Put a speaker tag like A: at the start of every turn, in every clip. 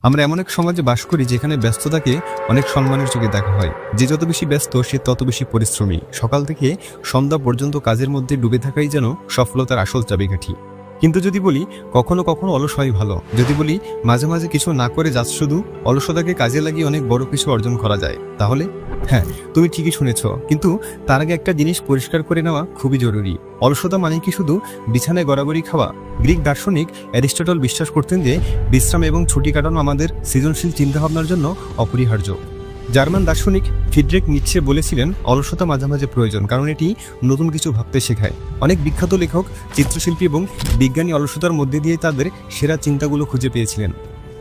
A: আমরা এমন এক সমাজে বাস করি যেখানে ব্যস্ততাকে অনেক সম্মানের চোখে দেখা হয়। যে যত বেশি ব্যস্ত সে তত বেশি পরিশ্রমী। সকাল থেকে সন্ধ্যা পর্যন্ত কাজের মধ্যে ডুবে থাকাই যেন সফলতার আসল চাবিকাঠি। কিন্তু যদি বলি কখনো কখনো অলস হয় ভালো, যদি বলি মাঝে মাঝে কিছু না করে যাচ্ছ শুধু অলসতাকে কাজে লাগিয়ে অনেক বড় কিছু অর্জন করা যায়, তাহলে হ্যাঁ, তুমি ঠিকই শুনেছ। কিন্তু তার আগে একটা জিনিস পরিষ্কার করে নেওয়া খুবই জরুরি। অলসতা মানে কি শুধু বিছানায় গড়াগড়ি খাওয়া? গ্রিক দার্শনিক অ্যারিস্টটল বিশ্বাস করতেন যে বিশ্রাম এবং ছুটি কাটানো আমাদের সৃজনশীল চিন্তাভাবনার জন্য অপরিহার্য। জার্মান দার্শনিক ফ্রিডরিখ নিৎসে বলেছিলেন অলসতা মাঝে মাঝে প্রয়োজন, কারণ এটি নতুন কিছু ভাবতে শেখায়। অনেক বিখ্যাত লেখক, চিত্রশিল্পী এবং বিজ্ঞানী অলসতার মধ্যে দিয়ে তাদের সেরা চিন্তাগুলো খুঁজে পেয়েছিলেন।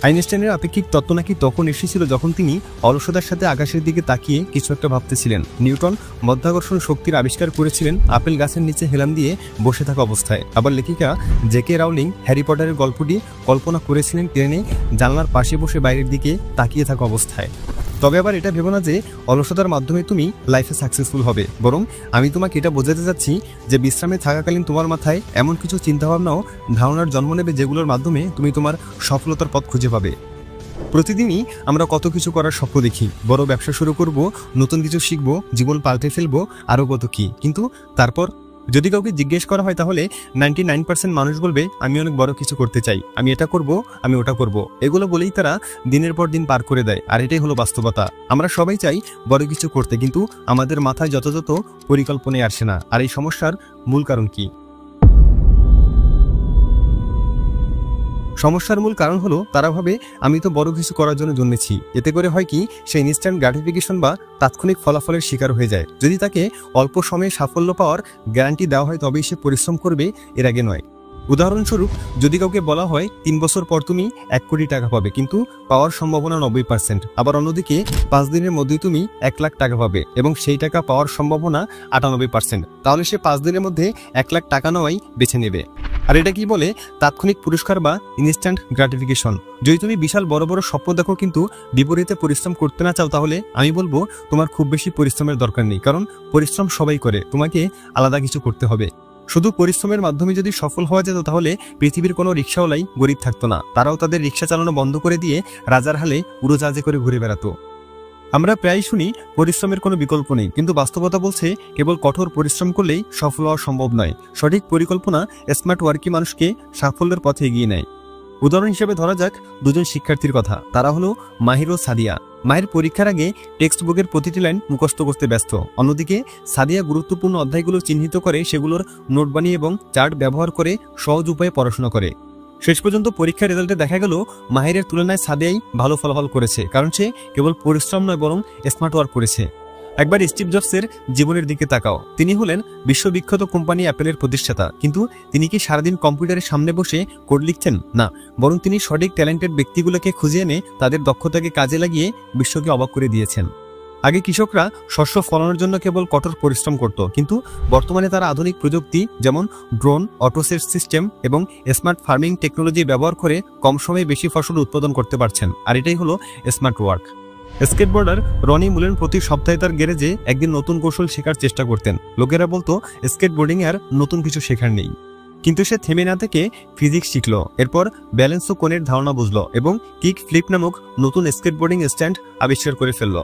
A: আইনস্টাইনের আপেক্ষিক তত্ত্ব নাকি তখন এসেছিল যখন তিনি অলসতার সাথে আকাশের দিকে তাকিয়ে কিছু একটা ভাবতেছিলেন। নিউটন মাধ্যাকর্ষণ শক্তির আবিষ্কার করেছিলেন আপেল গাছের নিচে হেলান দিয়ে বসে থাকা অবস্থায়। আবার লেখিকা জেকে রাউলিং হ্যারি পটারের গল্পটি কল্পনা করেছিলেন ট্রেনে জানলার পাশে বসে বাইরের দিকে তাকিয়ে থাকা অবস্থায়। তবে আবার এটা ভেবো না যে অলসতার মাধ্যমে তুমি লাইফে সাকসেসফুল হবে, বরং আমি তোমাকে এটা বোঝাতে চাচ্ছি যে বিশ্রামে থাকাকালীন তোমার মাথায় এমন কিছু চিন্তাভাবনাও ধারণার জন্ম নেবে যেগুলোর মাধ্যমে তুমি তোমার সফলতার পথ খুঁজে পাবে। প্রতিদিনই আমরা কত কিছু করার স্বপ্ন দেখি, বড় ব্যবসা শুরু করব, নতুন কিছু শিখবো, জীবন পাল্টে ফেলবো, আরও কত কি। কিন্তু তারপর যদি কাউকে জিজ্ঞেস করা হয় তাহলে 99% মানুষ বলবে আমি অনেক বড় কিছু করতে চাই, আমি এটা করব, আমি ওটা করব। এগুলো বলেই তারা দিনের পর দিন পার করে দেয়। আর এটাই হলো বাস্তবতা। আমরা সবাই চাই বড় কিছু করতে, কিন্তু আমাদের মাথায় যথাযথ পরিকল্পনায় আসে না। আর এই সমস্যার মূল কারণ কি? সমস্যার মূল কারণ হলো তারা ভাবে আমি তো বড় কিছু করার জন্য জন্মেছি। এতে করে হয় কি, সে ইনস্ট্যান্ট গ্র্যাটিফিকেশন বা তাৎক্ষণিক ফলাফলের শিকার হয়ে যায়। যদি তাকে অল্প সময়ে সাফল্য পাওয়ার গ্যারান্টি দেওয়া হয় তবেই সে পরিশ্রম করবে, এর আগে নয়। উদাহরণস্বরূপ, যদি কাউকে বলা হয় 3 বছর পর তুমি 1 কোটি টাকা পাবে, কিন্তু পাওয়ার সম্ভাবনা 90%, আবার অন্যদিকে 5 দিনের মধ্যেই তুমি 1 লাখ টাকা পাবে এবং সেই টাকা পাওয়ার সম্ভাবনা 98%, তাহলে সে 5 দিনের মধ্যে 1 লাখ টাকা নেওয়াই বেছে নেবে। আর এটা কি বলে তাৎক্ষণিক পুরস্কার বা ইনস্ট্যান্ট গ্র্যাটিফিকেশন। যদি তুমি বিশাল বড় বড় স্বপ্ন দেখো কিন্তু বিপরীতে পরিশ্রম করতে না চাও, তাহলে আমি বলবো তোমার খুব বেশি পরিশ্রমের দরকার নেই, কারণ পরিশ্রম সবাই করে, তোমাকে আলাদা কিছু করতে হবে। শুধু পরিশ্রমের মাধ্যমে যদি সফল হওয়া যেত তাহলে পৃথিবীর কোনো রিক্সাওয়ালাই গরিব থাকতো না। তারাও তাদের রিক্সা চালানো বন্ধ করে দিয়ে রাজার হালে উড়োজাহাজে করে ঘুরে বেড়াতো। আমরা প্রায় শুনি পরিশ্রমের কোনো বিকল্প নেই, কিন্তু বাস্তবতা বলছে কেবল কঠোর পরিশ্রম করলেই সফল হওয়া সম্ভব নয়। সঠিক পরিকল্পনা স্মার্ট ওয়ার্কই মানুষকে সাফল্যের পথে এগিয়ে নেয়। উদাহরণ হিসেবে ধরা যাক 2 জন শিক্ষার্থীর কথা। তারা হলো মাহির ও সাদিয়া। মাহির পরীক্ষার আগে টেক্সট বুকের প্রতিটি লাইন মুখস্থ করতে ব্যস্ত, অন্যদিকে সাদিয়া গুরুত্বপূর্ণ অধ্যায়গুলো চিহ্নিত করে সেগুলোর নোট বানিয়ে এবং চার্ট ব্যবহার করে সহজ উপায়ে পড়াশোনা করে। শেষ পর্যন্ত পরীক্ষার রেজাল্টে দেখা গেল মাহিরের তুলনায় সাদিয়াই ভালো ফলাফল করেছে, কারণ সে কেবল পরিশ্রম নয় বরং স্মার্ট ওয়ার্ক করেছে। একবার স্টিভ জবসের জীবনের দিকে তাকাও। তিনি হলেন বিশ্ববিখ্যাত কোম্পানি অ্যাপেলের প্রতিষ্ঠাতা, কিন্তু তিনি কি সারাদিন কম্পিউটারের সামনে বসে কোড লিখছেন? না, বরং তিনি সঠিক ট্যালেন্টেড ব্যক্তিগুলোকে খুঁজে এনে তাদের দক্ষতাকে কাজে লাগিয়ে বিশ্বকে অবাক করে দিয়েছেন। আগে কৃষকরা শস্য ফলানোর জন্য কেবল কঠোর পরিশ্রম করত, কিন্তু বর্তমানে তারা আধুনিক প্রযুক্তি যেমন ড্রোন, অটোসেট সিস্টেম এবং স্মার্ট ফার্মিং টেকনোলজি ব্যবহার করে কম সময়ে বেশি ফসল উৎপাদন করতে পারছেন। আর এটাই হলো স্মার্ট ওয়ার্ক। স্কেটবোর্ডার রনি মুলেন প্রতি সপ্তাহে তার গ্যারেজে একদিন নতুন কৌশল শেখার চেষ্টা করতেন। লোকেরা বলতো স্কেটবোর্ডিং আর নতুন কিছু শেখার নেই, কিন্তু সে থেমে না থেকে ফিজিক্স শিখলো, এরপর ব্যালেন্স ও কোণের ধারণা বুঝলো এবং কিক ফ্লিপ নামক নতুন স্কেটবোর্ডিং স্ট্যান্ড আবিষ্কার করে ফেললো।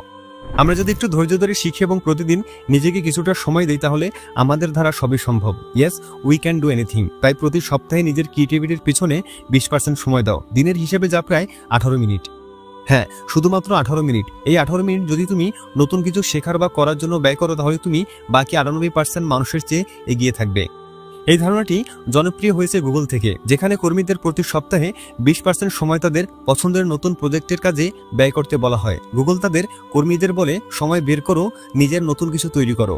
A: আমরা যদি একটু ধৈর্য ধরে শিখি এবং প্রতিদিন নিজেকে কিছুটা সময় দিই তাহলে আমাদের দ্বারা সবই সম্ভব। Yes, we can do anything. তাই প্রতি সপ্তাহে নিজের ক্রিয়েটিভিটির পিছনে 20% সময় দাও। দিনের হিসেবে যা প্রায় 18 মিনিট। হ্যাঁ, শুধুমাত্র 18 মিনিট। এই 18 মিনিট যদি তুমি নতুন কিছু শেখার বা করার জন্য ব্যয় করো তাহলে তুমি বাকি 98% মানুষের চেয়ে এগিয়ে থাকবে। এই ধারণাটি জনপ্রিয় হয়েছে গুগল থেকে, যেখানে কর্মীদের প্রতি সপ্তাহে 20% সময় তাদের পছন্দের নতুন প্রজেক্টের কাজে ব্যয় করতে বলা হয়। গুগল তাদের কর্মীদের বলে সময় বের করো, নিজের নতুন কিছু তৈরি করো।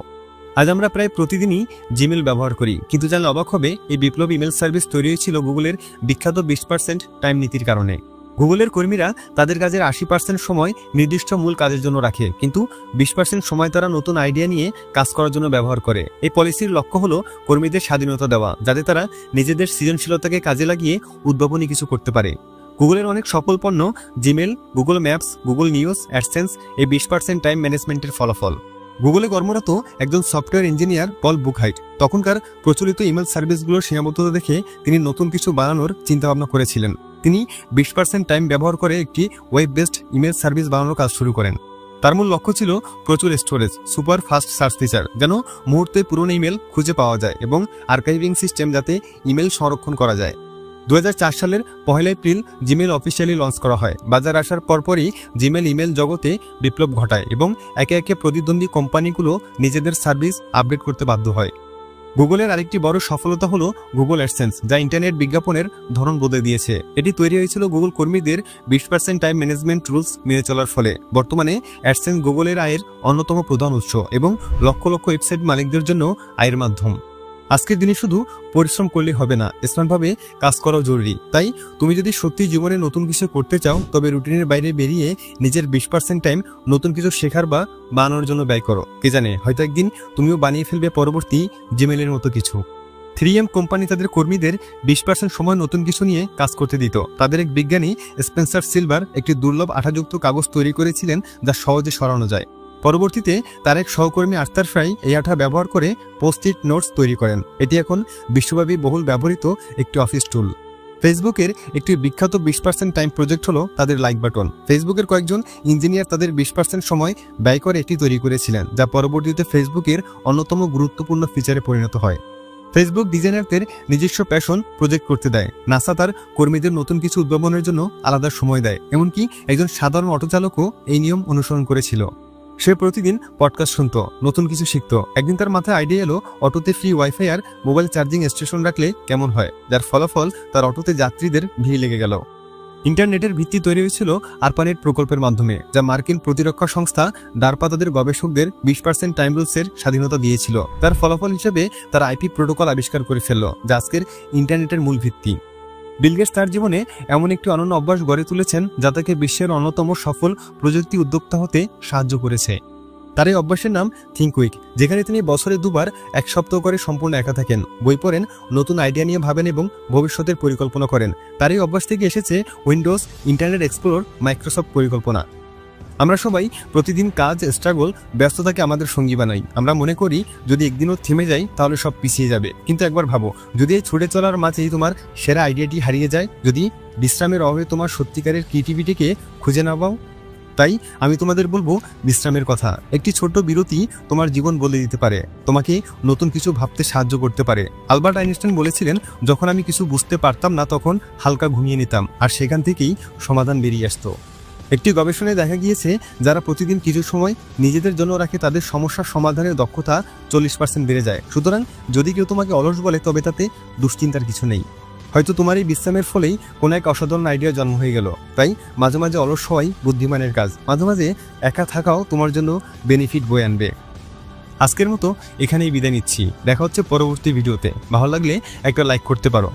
A: আজ আমরা প্রায় প্রতিদিনই জিমেল ব্যবহার করি, কিন্তু জানলে অবাক হবে এই বিপ্লবী ইমেল সার্ভিস তৈরি হয়েছিল গুগলের বিখ্যাত 20% টাইম নীতির কারণে। গুগলের কর্মীরা তাদের কাজের 80% সময় নির্দিষ্ট মূল কাজের জন্য রাখে, কিন্তু 20% সময় তারা নতুন আইডিয়া নিয়ে কাজ করার জন্য ব্যবহার করে। এই পলিসির লক্ষ্য হলো কর্মীদের স্বাধীনতা দেওয়া, যাতে তারা নিজেদের সৃজনশীলতাকে কাজে লাগিয়ে উদ্ভাবনী কিছু করতে পারে। গুগলের অনেক সফল পণ্য Gmail, Google maps, Google news, AdSense এই 20% টাইম ম্যানেজমেন্টের ফলাফল। গুগলে কর্মরত একজন সফটওয়্যার ইঞ্জিনিয়ার পল বুকহাইট তখনকার প্রচলিত ইমেল সার্ভিসগুলোর সীমাবদ্ধতা দেখে তিনি নতুন কিছু বানানোর চিন্তাভাবনা করেছিলেন। তিনি 20% টাইম ব্যবহার করে একটি ওয়েব বেসড ইমেল সার্ভিস বানানোর কাজ শুরু করেন। তার মূল লক্ষ্য ছিল প্রচুর storage, super fast search feature, যেন মুহূর্তে পুরনো ইমেল খুঁজে পাওয়া যায় এবং আর্কাইভিং সিস্টেম যাতে ইমেল সংরক্ষণ করা যায়। 2004 সালের 1 এপ্রিল জিমেল অফিসিয়ালি লঞ্চ করা হয়। বাজার আসার পরপরই জিমেল ইমেল জগতে বিপ্লব ঘটায় এবং একে একে প্রতিদ্বন্দ্বী কোম্পানিগুলো নিজেদের সার্ভিস আপডেট করতে বাধ্য হয়। গুগলের আরেকটি বড় সফলতা হলো গুগল অ্যাডসেন্স, যা ইন্টারনেট বিজ্ঞাপনের ধরন বদলে দিয়েছে। এটি তৈরি হয়েছিল গুগল কর্মীদের 20% টাইম ম্যানেজমেন্ট রুলস মেনে চলার ফলে। বর্তমানে অ্যাডসেন্স গুগলের আয়ের অন্যতম প্রধান উৎস এবং লক্ষ লক্ষ ওয়েবসাইট মালিকদের জন্য আয়ের মাধ্যম। আজকের দিনে শুধু পরিশ্রম করলে হবে না, স্মার্টভাবে কাজ করাও জরুরি। তাই তুমি যদি সত্যি জীবনে নতুন কিছু করতে চাও, তবে রুটিনের বাইরে বেরিয়ে নিজের 20% টাইম নতুন কিছু শেখার বা বানানোর জন্য ব্যয় করো। কে জানে, হয়তো একদিন তুমিও বানিয়ে ফেলবে পরবর্তী জিমেলের মতো কিছু। 3M কোম্পানি তাদের কর্মীদের 20% সময় নতুন কিছু নিয়ে কাজ করতে দিত। তাদের এক বিজ্ঞানী স্পেন্সার সিলভার একটি দুর্লভ আঠাযুক্ত কাগজ তৈরি করেছিলেন যা সহজে সরানো যায়। পরবর্তীতে তার এক সহকর্মী আর্থার ফ্রাই এই আঠা ব্যবহার করে পোস্ট-ইট নোটস তৈরি করেন। এটি এখন বিশ্বব্যাপী বহুল ব্যবহৃত একটি অফিস টুল। ফেসবুকের একটি বিখ্যাত 20% টাইম প্রজেক্ট হলো তাদের লাইক বাটন। ফেসবুকের কয়েকজন ইঞ্জিনিয়ার তাদের 20% সময় ব্যয় করে এটি তৈরি করেছিলেন, যা পরবর্তীতে ফেসবুকের অন্যতম গুরুত্বপূর্ণ ফিচারে পরিণত হয়। ফেসবুক ডিজাইনারদের নিজস্ব প্যাশন প্রজেক্ট করতে দেয়। নাসা তার কর্মীদের নতুন কিছু উদ্ভাবনের জন্য আলাদা সময় দেয়। এমনকি একজন সাধারণ অটোচালকও এই নিয়ম অনুসরণ করেছিল। সে প্রতিদিন পডকাস্ট শুনতো, নতুন কিছু শিখতো। একদিন তার মাথায় আইডিয়া এলো অটোতে ফ্রি ওয়াইফাই আর মোবাইল চার্জিং স্টেশন রাখলে কেমন হয়, যার ফলাফল তার অটোতে যাত্রীদের ভিড় লেগে গেল। ইন্টারনেটের ভিত্তি তৈরি হয়েছিল আরপানেট প্রকল্পের মাধ্যমে, যা মার্কিন প্রতিরক্ষা সংস্থা ডারপা তাদের গবেষকদের 20% টাইম রুলসের স্বাধীনতা দিয়েছিল। তার ফলাফল হিসেবে তারা আইপি প্রোটোকল আবিষ্কার করে ফেলল, যা আজকের ইন্টারনেটের মূল ভিত্তি। বিল গেটস তার জীবনে এমন একটি অনন্য অভ্যাস গড়ে তুলেছেন যা তাকে বিশ্বের অন্যতম সফল প্রযুক্তি উদ্যোক্তা হতে সাহায্য করেছে। তার এই অভ্যাসের নাম থিঙ্ক উইক, যেখানে তিনি বছরে 2 বার 1 সপ্তাহ করে সম্পূর্ণ একা থাকেন, বই পড়েন, নতুন আইডিয়া নিয়ে ভাবেন এবং ভবিষ্যতের পরিকল্পনা করেন। তার এই অভ্যাস থেকে এসেছে উইন্ডোজ, ইন্টারনেট এক্সপ্লোর, মাইক্রোসফট পরিকল্পনা। আমরা সবাই প্রতিদিন কাজ, স্ট্রাগল, ব্যস্ততাকে আমাদের সঙ্গী বানাই। আমরা মনে করি যদি একদিনও থেমে যাই তাহলে সব পিছিয়ে যাবে। কিন্তু একবার ভাবো, যদি এই ছুটে চলার মাঝেই তোমার সেরা আইডিয়াটি হারিয়ে যায়, যদি বিশ্রামের অভাবে তোমার সত্যিকারের ক্রিয়েটিভিটিকে খুঁজে না পাও। তাই আমি তোমাদের বলবো বিশ্রামের কথা। একটি ছোট্ট বিরতি তোমার জীবন বদলে দিতে পারে, তোমাকে নতুন কিছু ভাবতে সাহায্য করতে পারে। আলবার্ট আইনস্টাইন বলেছিলেন, যখন আমি কিছু বুঝতে পারতাম না তখন হালকা ঘুমিয়ে নিতাম, আর সেখান থেকেই সমাধান বেরিয়ে আসতো। একটি গবেষণায় দেখা গিয়েছে, যারা প্রতিদিন কিছু সময় নিজেদের জন্য রাখে তাদের সমস্যার সমাধানের দক্ষতা 40% বেড়ে যায়। সুতরাং যদি কেউ তোমাকে অলস বলে, তবে তাতে দুশ্চিন্তার কিছু নেই। হয়তো তোমার এই বিশ্রামের ফলেই কোনো এক অসাধারণ আইডিয়া জন্ম হয়ে গেল। তাই মাঝে মাঝে অলস হওয়াই বুদ্ধিমানের কাজ। মাঝে মাঝে একা থাকাও তোমার জন্য বেনিফিট বয়ে আনবে। আজকের মতো এখানেই বিদায় নিচ্ছি। দেখা হচ্ছে পরবর্তী ভিডিওতে। ভালো লাগলে একটা লাইক করতে পারো।